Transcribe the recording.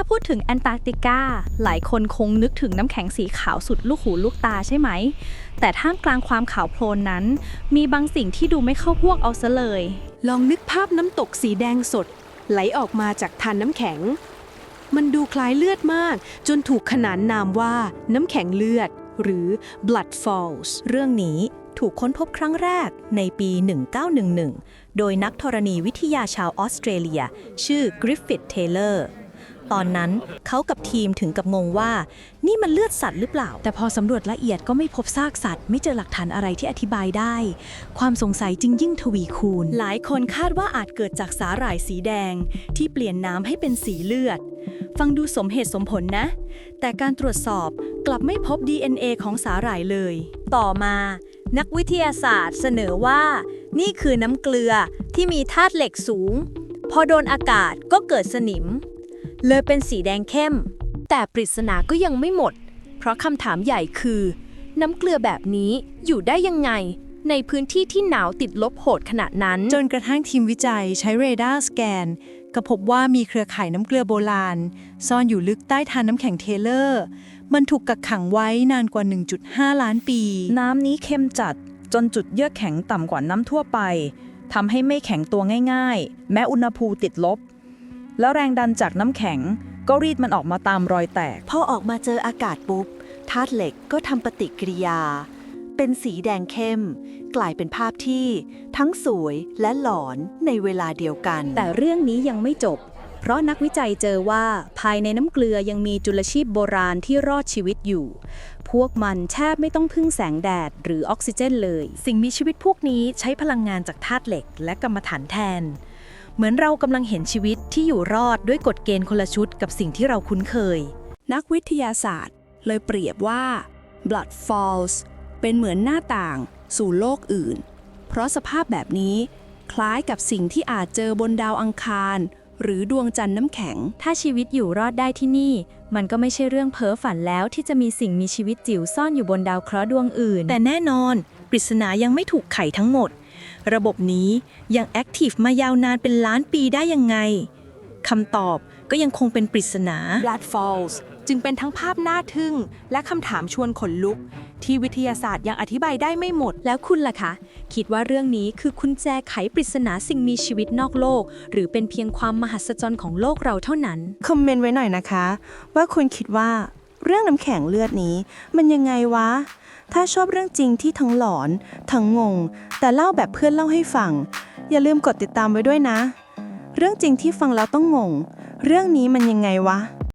ถ้าพูดถึงแอนตาร์กติกาหลายคนคงนึกถึงน้ำแข็งสีขาวสุดลูกหูลูกตาใช่ไหมแต่ท่ามกลางความขาวโพลนนั้นมีบางสิ่งที่ดูไม่เข้าพวกเอาซะเลย ลองนึกภาพน้ำตกสีแดงสดไหลออกมาจากทานน้ำแข็งมันดูคล้ายเลือดมากจนถูกขนานนามว่าน้ำแข็งเลือดหรือ blood falls เรื่องนี้ถูกค้นพบครั้งแรกในปี 1911 โดยนักธรณีวิทยาชาวออสเตรเลียชื่อกริฟฟิธ เทย์เลอร์ตอนนั้นเขากับทีมถึงกับงงว่านี่มันเลือดสัตว์หรือเปล่าแต่พอสำรวจละเอียดก็ไม่พบซากสัตว์ไม่เจอหลักฐานอะไรที่อธิบายได้ความสงสัยจึงยิ่งทวีคูณหลายคนคาดว่าอาจเกิดจากสาหร่ายสีแดงที่เปลี่ยนน้ำให้เป็นสีเลือดฟังดูสมเหตุสมผลนะแต่การตรวจสอบกลับไม่พบ DNA ของสาหร่ายเลยต่อมานักวิทยาศาสตร์เสนอว่านี่คือน้ำเกลือที่มีธาตุเหล็กสูงพอโดนอากาศก็เกิดสนิมเลยเป็นสีแดงเข้มแต่ปริศนาก็ยังไม่หมดเพราะคำถามใหญ่คือน้ำเกลือแบบนี้อยู่ได้ยังไงในพื้นที่ที่หนาวติดลบโหดขนาดนั้นจนกระทั่งทีมวิจัยใช้เรดาร์สแกนก็พบว่ามีเครือข่ายน้ำเกลือโบราณซ่อนอยู่ลึกใต้ทานน้ำแข็งเทเลอร์มันถูกกักขังไว้นานกว่า 1.5 ล้านปีน้ำนี้เข้มจัดจนจุดเยือกแข็งต่ำกว่าน้ำทั่วไปทำให้ไม่แข็งตัวง่ายๆแม้อุณหภูมิติดลบแล้วแรงดันจากน้ำแข็งก็รีดมันออกมาตามรอยแตกพอออกมาเจออากาศปุ๊บธาตุเหล็กก็ทำปฏิกิริยาเป็นสีแดงเข้มกลายเป็นภาพที่ทั้งสวยและหลอนในเวลาเดียวกันแต่เรื่องนี้ยังไม่จบเพราะนักวิจัยเจอว่าภายในน้ำเกลือยังมีจุลชีพโบราณที่รอดชีวิตอยู่พวกมันแทบไม่ต้องพึ่งแสงแดดหรือออกซิเจนเลยสิ่งมีชีวิตพวกนี้ใช้พลังงานจากธาตุเหล็กและกรรมฐานแทนเหมือนเรากำลังเห็นชีวิตที่อยู่รอดด้วยกฎเกณฑ์คนละชุดกับสิ่งที่เราคุ้นเคยนักวิทยาศาสตร์เลยเปรียบว่า blood falls เป็นเหมือนหน้าต่างสู่โลกอื่นเพราะสภาพแบบนี้คล้ายกับสิ่งที่อาจเจอบนดาวอังคารหรือดวงจันทร์น้ำแข็งถ้าชีวิตอยู่รอดได้ที่นี่มันก็ไม่ใช่เรื่องเพ้อฝันแล้วที่จะมีสิ่งมีชีวิตจิ๋วซ่อนอยู่บนดาวเคราะห์ดวงอื่นแต่แน่นอนปริศนายังไม่ถูกไขทั้งหมดระบบนี้ยังแอคทีฟมายาวนานเป็นล้านปีได้ยังไงคำตอบก็ยังคงเป็นปริศนา Blood Falls จึงเป็นทั้งภาพน่าทึ่งและคำถามชวนขนลุกที่วิทยาศาสตร์ยังอธิบายได้ไม่หมดแล้วคุณล่ะคะคิดว่าเรื่องนี้คือกุญแจไขปริศนาสิ่งมีชีวิตนอกโลกหรือเป็นเพียงความมหัศจรรย์ของโลกเราเท่านั้นคอมเมนต์ไว้หน่อยนะคะว่าคุณคิดว่าเรื่องน้ำแข็งเลือดนี้มันยังไงวะถ้าชอบเรื่องจริงที่ทั้งหลอนทั้งงงแต่เล่าแบบเพื่อนเล่าให้ฟังอย่าลืมกดติดตามไว้ด้วยนะเรื่องจริงที่ฟังแล้วต้องงงเรื่องนี้มันยังไงวะ